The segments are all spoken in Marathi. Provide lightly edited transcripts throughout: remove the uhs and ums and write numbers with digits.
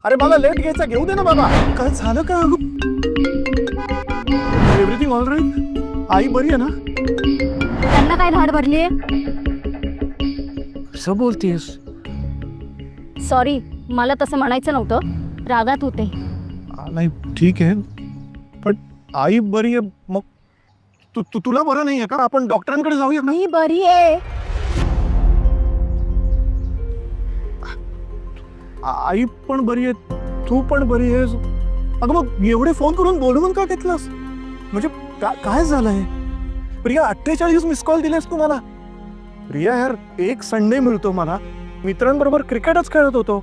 अरे मला लेट घ्यायचा, घेऊ दे ना बाबा. काय झालं का? Everything all right? आई बरी आहे ना? त्यांना काय धाड भरलीये? कसं बोलतेस? सॉरी, मला तसं म्हणायचं नव्हतं, रागात होते. नाही ठीक आहे, पण आई बरी आहे. मग तुला बरं नाही आहे का? आपण डॉक्टरांकडे जाऊया ना. मी बरी आहे. आई पण बरी आहे, तू पण बरी आहेस. अगं मग एवढे फोन करून बोलवून का घेतलास? म्हणजे काय झालंय? प्रिया 48 मिस कॉल दिलेस तू मला. प्रिया यार, एक संडे मिळतो मला, मित्रांबरोबर क्रिकेटच खेळत होतो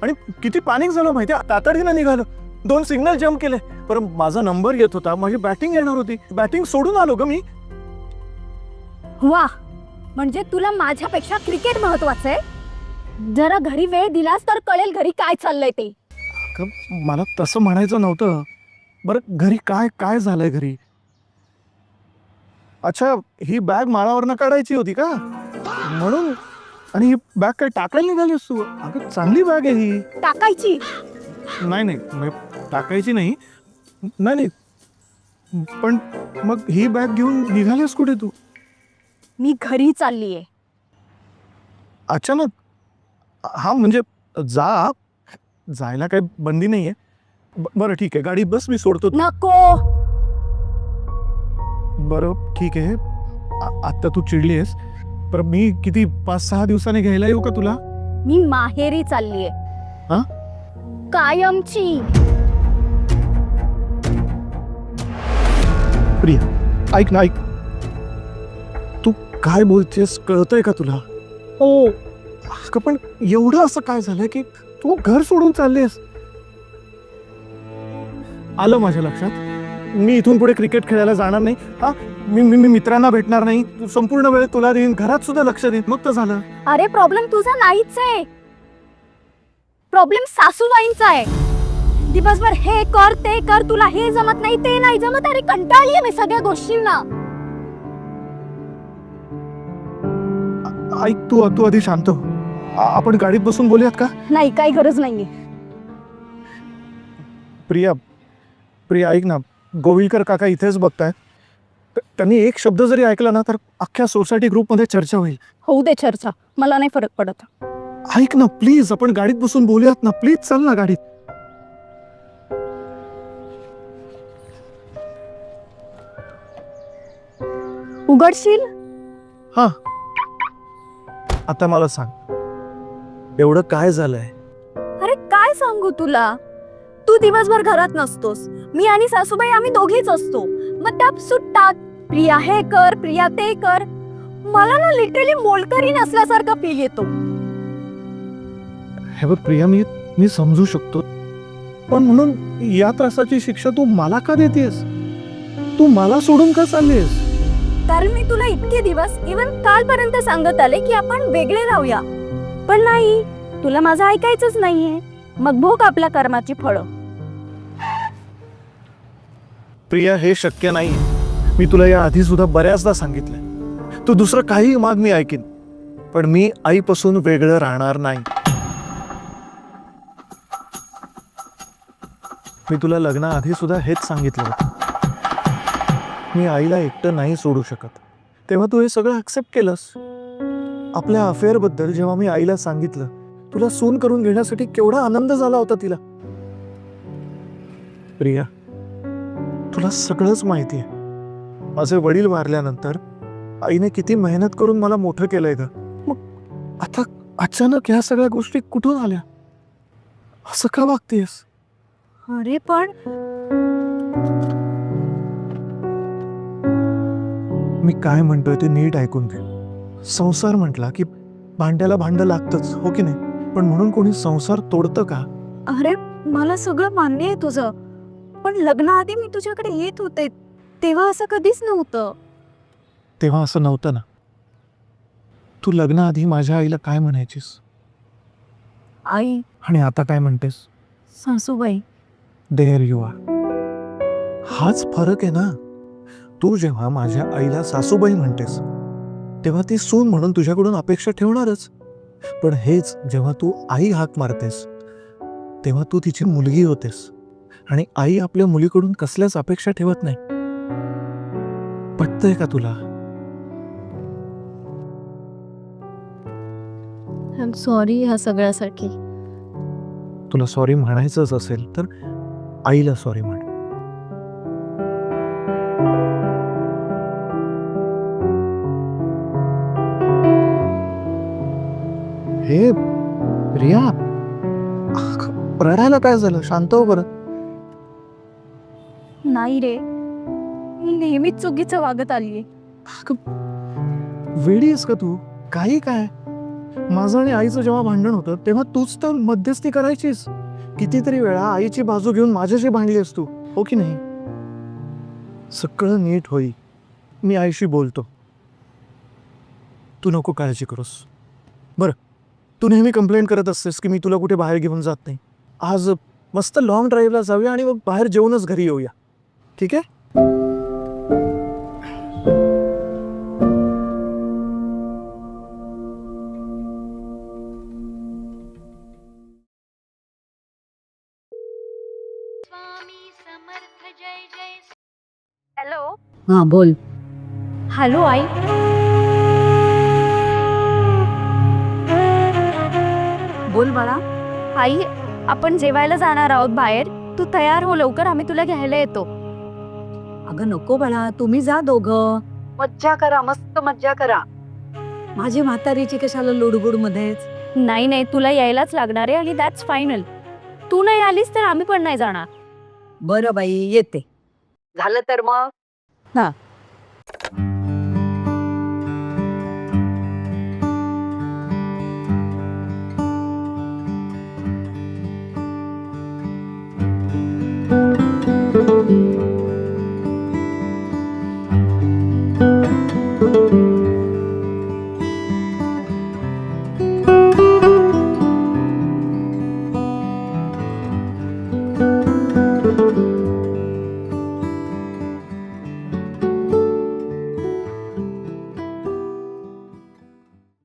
आणि किती पॅनिक झालं माहितीये. तातडीनं निघालो, 2 सिग्नल जम्प केले. पण माझा नंबर येत होता, माझी बॅटिंग येणार होती, बॅटिंग सोडून आलो ग मी. वा, म्हणजे तुला माझ्यापेक्षा क्रिकेट महत्वाचं आहे. जरा घरी वेळ दिलास तर कळेल घरी काय चाललंय ते. अगं, मला तसं म्हणायचं नव्हतं. बरं घरी काय झालंय घरी? अच्छा, ही बॅग माळावरनं काढायची होती का म्हणून? आणि ही बॅग काय टाकायला निघालीस तू? अगं चांगली बॅग आहे ही. टाकायची? नाही टाकायची नाही. नाही, पण मग ही बॅग घेऊन निघालीस कुठे तू? मी घरी चाललीये. अचानक? हा म्हणजे जायला काही बंदी नाहीये. बरं ठीक आहे, गाडी बस, मी सोडतो. नको. बरं ठीक आहे, आत्ता तू चिडली आहेस, पण मी किती 5-6 दिवसांनी घ्यायला येऊ का तुला? मी माहेरी चाललीये. हा? कायमची. प्रिया ऐक ना, ऐक. तू काय बोलतेस कळतंय का तुला? हो. अगं पण एवढं असं काय झालं की तू घर सोडून चाललीस? आलं माझ्या लक्षात. मी इथून पुढे क्रिकेट खेळायला जाणार नाही. हा, मी मित्रांना भेटणार नाही, संपूर्ण वेळ तुला देईन, घरात सुद्धा लक्ष देईन. मग तर झालं. अरे प्रॉब्लेम तुझा नाहीच आहे, प्रॉब्लेम सासूबाईंचा आहे. दिवसभर हे कर ते कर, तुला हे जमत नाही ते नाही जमत. अरे कंटाळलीये मी सगळ्या गोष्टींना. ऐक, तू आधी शांत हो. आपण गाडीत बसून बोलूयात का? नाही, काही गरज नाहीये. प्रिया ऐक ना, गोविलकर काका इथेच बघतायत. त्यांनी एक शब्द जरी ऐकला ना तर अख्ख्या सोसायटी ग्रुपमध्ये चर्चा होईल. होऊ दे चर्चा, मला नाही फरक पडत. ऐक ना प्लीज, आपण गाडीत बसून बोलूयात ना प्लीज. चल ना गाडीत. उघडशील? हा, आता मला सांग, एवढं काय झालंय? अरे काय सांगू तुला, तू दिवसभर घरात नसतोस, मी आणि सासूबाई आम्ही दोघीच असतो. मग त्या सुट्टात प्रिया हे कर प्रिया ते कर. मला ना लिटरली मोलकरी नसल्यासारखं फील येतो. हे बघ प्रिया, मी समजू शकतो, पण म्हणून या त्रासाची शिक्षा तू मला का देतेस? तू मला सोडून का चाललीस? कारण मी तुला इतके दिवस इवन कालपर्यंत सांगत आले की आपण वेगळे राहूया, पण नाही, तुला माझं ऐकायचंच नाहीये. मग भोग आपल्या कर्माची फळं. प्रिया, हे शक्य नाही. मी तुला या आधी सुद्धा बऱ्याचदा सांगितलंय, तू दुसरं काही माग मी ऐकीन, पण मी आईपासून वेगळं राहणार नाही. मी तुला लग्नाआधी सुद्धा हेच सांगितलं होतं. मी आईला एकटं नाही सोडू शकत. तेव्हा तू हे सगळं ऍक्सेप्ट केलंस. आपल्या अफेअर बद्दल जेव्हा मी आईला सांगितलं, तुला सून करून घेण्यासाठी केवढा आनंद झाला होता तिला. प्रिया, तुला सगळंच माहिती आहे. माझे वडील वारल्यानंतर आईने किती मेहनत करून मला मोठं केलंय ग. मग आता अचानक ह्या सगळ्या गोष्टी कुठून आल्या? असं का वागतेस? अरे पण मी काय म्हणतोय ते नीट ऐकून घे. संसार म्हटला की भांड्याला भांडं लागतच, हो की नाही? पण म्हणून कोणी संसार तोडतं का? अरे मला सगळं मान्य आहे तुझं, पण लग्नाआधी मी तुझ्याकडे येत होते तेव्हा असं कधीच नव्हतं. तेव्हा असं नव्हतं ना. तू लग्नाआधी माझ्या आईला काय म्हणायचीस? आई. आणि आता काय म्हणतेस? सासूबाई. There you are. हाच फरक आहे ना. तू जेव्हा माझ्या आईला सासूबाई म्हणतेस तेव्हा ती सून म्हणून तुझ्याकडून अपेक्षा ठेवणारच. पण हेच जेव्हा तू आई हाक मारतेस तेव्हा तू तिची मुलगी होतेस आणि आई आपल्या मुलीकडून कसल्याच अपेक्षा ठेवत नाही. पटतंय का तुला? आय एम सॉरी ह्या सगळ्यासाठी. तुला सॉरी म्हणायचंच असेल तर आईला सॉरी म्हण. हे प्रिया, रडायला काय झालं? शांत हो बरं. नाही रे, मी नेहमीच चुकीचं वागत आलीये. वेडी आहेस का तू? काही काय, माझं आणि आईचं जेव्हा भांडण होतं तेव्हा तूच तर मध्यस्थी करायचीस. कितीतरी वेळा आईची बाजू घेऊन माझ्याशी भांडलीस तू, हो की नाही? सगळं नीट होईल, मी आईशी बोलतो. तू नको काळजी करूस. बरं, तू नेहमी कंप्लेंट करत असतेस की मी तुला कुठे बाहेर घेऊन जात नाही. आज मस्त लॉंग ड्राईव्हला जाऊया आणि मग बाहेर जेवूनच घरी येऊया, ठीक आहे? हॅलो. हा बोल. हॅलो आई. बोल बाळा. आई, आपण जेवायला जाणार आहोत बाहेर. तू तयार हो लवकर, आम्ही तुला घ्यायला येतो. अगं नको बाळा, तुम्ही जा दोघं. मज्जा करा, मस्त मज्जा करा. माझी म्हातारीची कशाला लुडबुड मध्येच. नाही नाही, तुला यायलाच लागणार आहे आणि दॅट्स फायनल. तू नाही आलीस तर आम्ही पण नाही जाणार. बरं बाई, येते. झालं तर मग. हा.